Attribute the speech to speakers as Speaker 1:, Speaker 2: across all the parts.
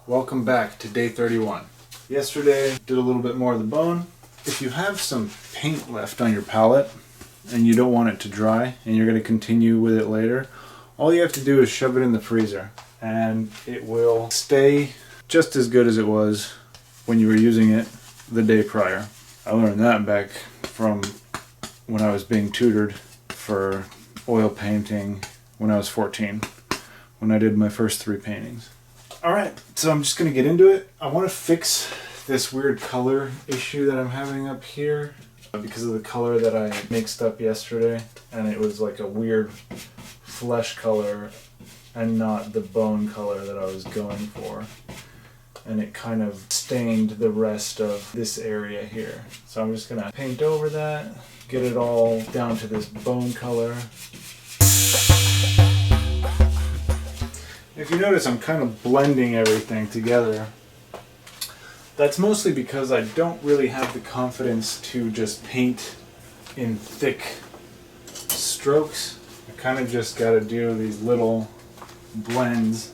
Speaker 1: Welcome back to day 31. Yesterday, did a little bit more of the bone. If you have some paint left on your palette and you don't want it to dry and you're going to continue with it later, all you have to do is shove it in the freezer and it will stay just as good as it was when you were using it the day prior. I learned that back from when I was being tutored for oil painting when I was 14, when I did my first 3 paintings. Alright, so I'm just going to get into it. I want to fix this weird color issue that I'm having up here because of the color that I mixed up yesterday, and it was like a weird flesh color and not the bone color that I was going for. And it kind of stained the rest of this area here. So I'm just going to paint over that, get it all down to this bone color. If you notice, I'm kind of blending everything together. That's mostly because I don't really have the confidence to just paint in thick strokes. I kind of just got to do these little blends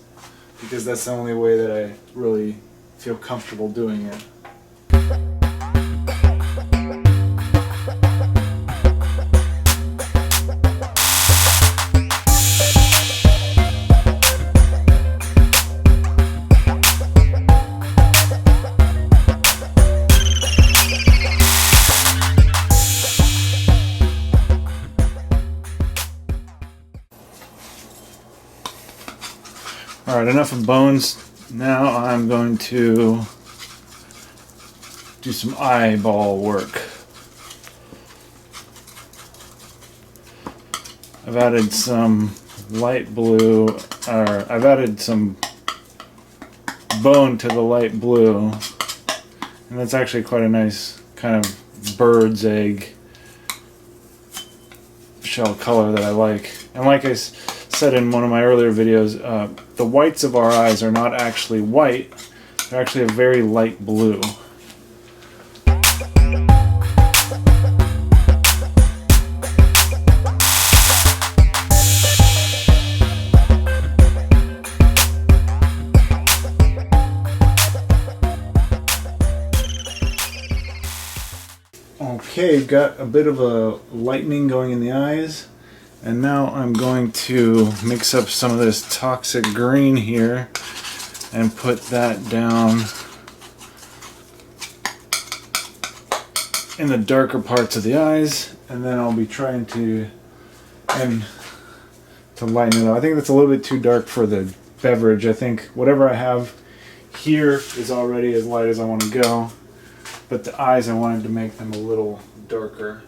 Speaker 1: because that's the only way that I really feel comfortable doing it. Alright, enough of bones. Now I'm going to do some eyeball work. I've added some light blue, or I've added some bone to the light blue, and that's actually quite a nice kind of bird's egg shell color that I like. And like I said in one of my earlier videos, the whites of our eyes are not actually white, they're actually a very light blue. Okay, got a bit of a lightening going in the eyes. And now I'm going to mix up some of this toxic green here and put that down in the darker parts of the eyes, and then I'll be trying to lighten it up. I think that's a little bit too dark for the beverage. I think whatever I have here is already as light as I want to go, but the eyes, I wanted to make them a little darker.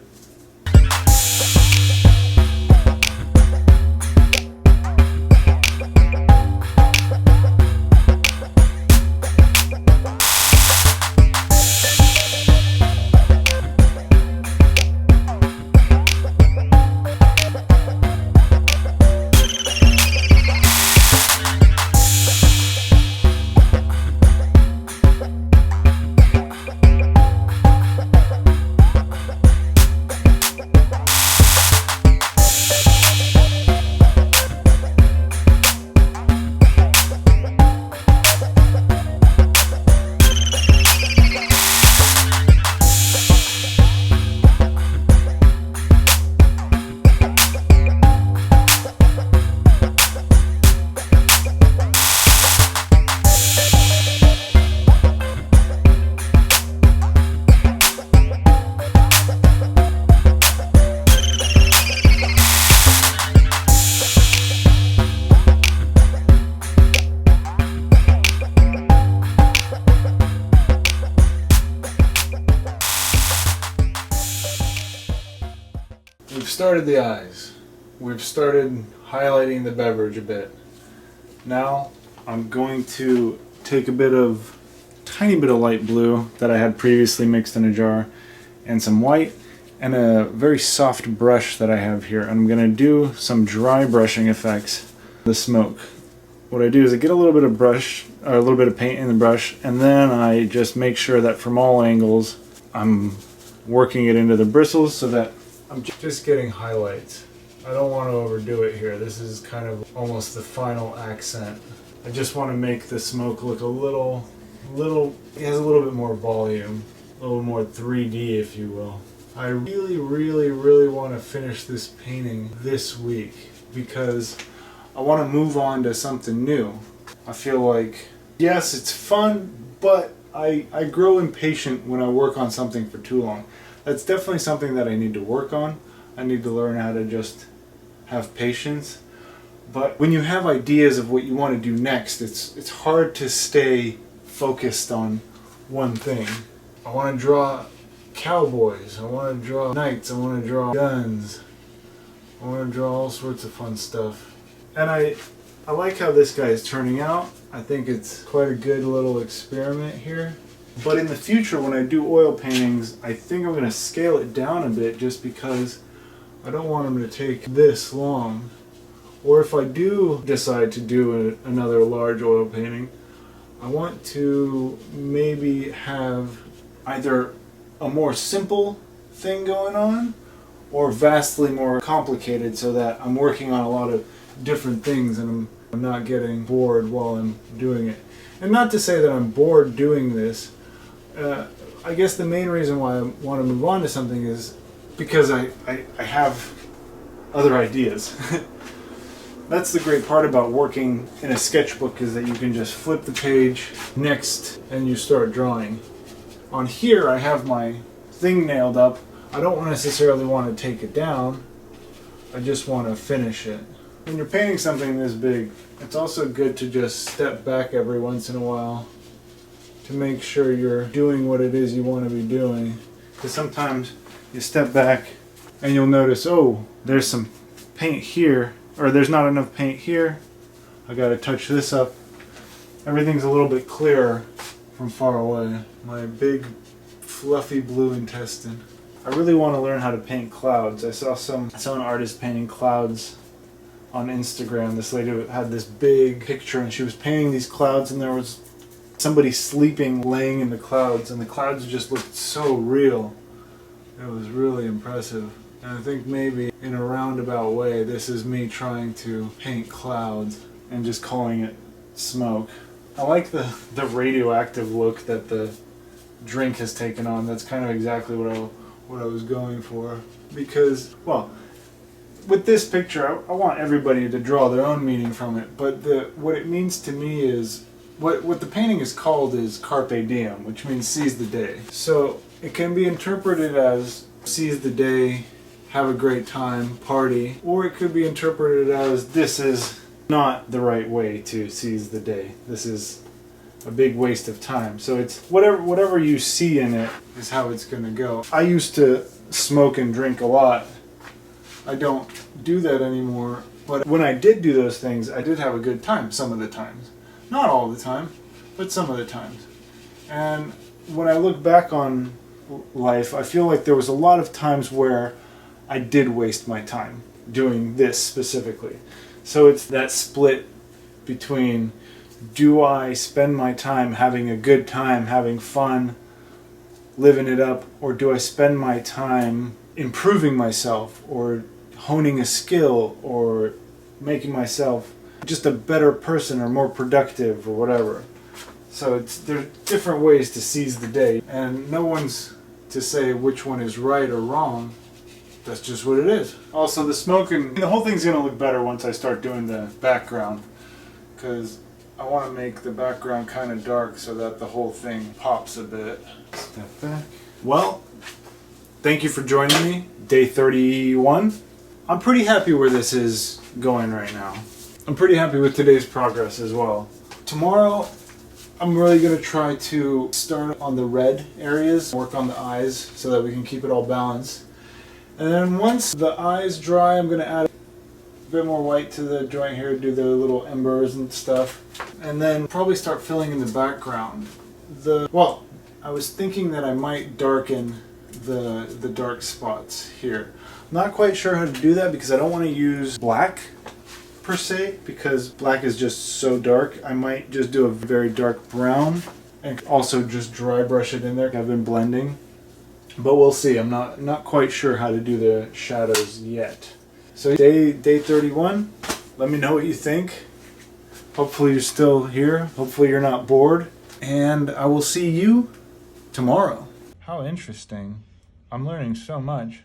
Speaker 1: We've started the eyes. We've started highlighting the beverage a bit. Now I'm going to take a tiny bit of light blue that I had previously mixed in a jar and some white and a very soft brush that I have here. I'm going to do some dry brushing effects. The smoke. What I do is I get a little bit of a little bit of paint in the brush, and then I just make sure that from all angles I'm working it into the bristles so that I'm just getting highlights. I don't want to overdo it here. This is kind of almost the final accent I just want to make the smoke look a little, it has a little bit more volume, a little more 3D, if you will. I really want to finish this painting this week because I want to move on to something new. I feel like, yes, it's fun, but I grow impatient when I work on something for too long. That's definitely something that I need to work on. I need to learn how to just have patience. But when you have ideas of what you want to do next, it's hard to stay focused on one thing. I want to draw cowboys, I want to draw knights, I want to draw guns, I want to draw all sorts of fun stuff. And I like how this guy is turning out. I think it's quite a good little experiment here. But in the future, when I do oil paintings, I think I'm going to scale it down a bit just because I don't want them to take this long. Or if I do decide to do another large oil painting, I want to maybe have either a more simple thing going on or vastly more complicated so that I'm working on a lot of different things and I'm not getting bored while I'm doing it. And not to say that I'm bored doing this. I guess the main reason why I want to move on to something is because I have other ideas. That's the great part about working in a sketchbook, is that you can just flip the page next and you start drawing. On here I have my thing nailed up. I don't necessarily want to take it down. I just want to finish it. When you're painting something this big, it's also good to just step back every once in a while to make sure you're doing what it is you want to be doing. Because sometimes you step back and you'll notice, oh, there's some paint here, or there's not enough paint here. I gotta touch this up. Everything's a little bit clearer from far away. My big fluffy blue intestine. I really want to learn how to paint clouds. I saw an artist painting clouds on Instagram. This lady had this big picture and she was painting these clouds and there was somebody sleeping, laying in the clouds, and the clouds just looked so real. It was really impressive. And I think maybe in a roundabout way, this is me trying to paint clouds and just calling it smoke. I like the radioactive look that the drink has taken on. That's kind of exactly what I was going for. Because, well, with this picture, I want everybody to draw their own meaning from it. But what it means to me is, what the painting is called is Carpe Diem, which means seize the day. So it can be interpreted as seize the day, have a great time, party, or it could be interpreted as this is not the right way to seize the day. This is a big waste of time. So it's whatever you see in it is how it's going to go. I used to smoke and drink a lot. I don't do that anymore, but when I did do those things, I did have a good time some of the times. Not all the time, but some of the times. And when I look back on life, I feel like there was a lot of times where I did waste my time doing this specifically. So it's that split between, do I spend my time having a good time, having fun, living it up, or do I spend my time improving myself or honing a skill or making myself just a better person or more productive or whatever. So there's different ways to seize the day, and no one's to say which one is right or wrong. That's just what it is. Also, the smoking, the whole thing's gonna look better once I start doing the background, because I want to make the background kind of dark so that the whole thing pops a bit. Step back. Well, thank you for joining me. Day 31. I'm pretty happy where this is going right now. I'm pretty happy with today's progress as well. Tomorrow, I'm really going to try to start on the red areas, work on the eyes so that we can keep it all balanced. And then once the eyes dry, I'm going to add a bit more white to the joint here, do the little embers and stuff. And then probably start filling in the background. Well, I was thinking that I might darken the dark spots here. I'm not quite sure how to do that because I don't want to use black per se, because black is just so dark. I might just do a very dark brown and also just dry brush it in there. I've been blending, but we'll see. I'm not quite sure how to do the shadows yet. So day 31, let me know what you think. Hopefully you're still here. Hopefully you're not bored. And I will see you tomorrow. How interesting. I'm learning so much.